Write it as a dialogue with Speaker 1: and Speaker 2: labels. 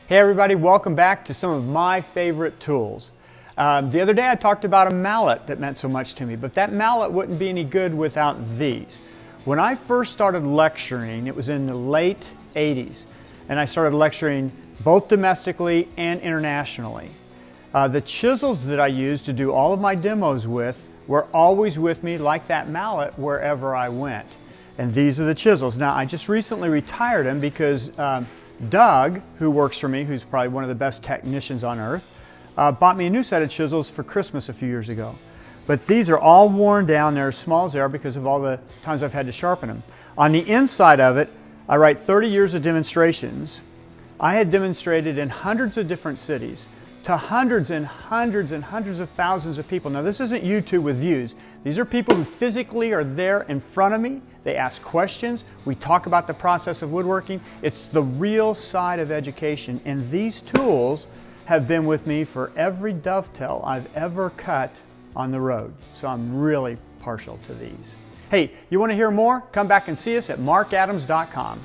Speaker 1: Hey everybody, welcome back to some of my favorite tools. The other day I talked about a mallet that meant so much to me, but that mallet wouldn't be any good without these. When I first started lecturing, it was in the late 80s, and I started lecturing both domestically and internationally. The chisels that I used to do all of my demos with were always with me like that mallet wherever I went. And these are the chisels. Now I just recently retired them because Doug, who works for me, who's probably one of the best technicians on earth, bought me a new set of chisels for Christmas a few years ago. But these are all worn down. They're as small as they are because of all the times I've had to sharpen them. On the inside of it, I write 30 years of demonstrations. I had demonstrated in hundreds of different cities to hundreds and hundreds and hundreds of thousands of people. Now this isn't YouTube with views. These are people who physically are there in front of me. They ask questions. We talk about the process of woodworking. It's the real side of education. And these tools have been with me for every dovetail I've ever cut on the road. So I'm really partial to these. Hey, you want to hear more? Come back and see us at marcadams.com.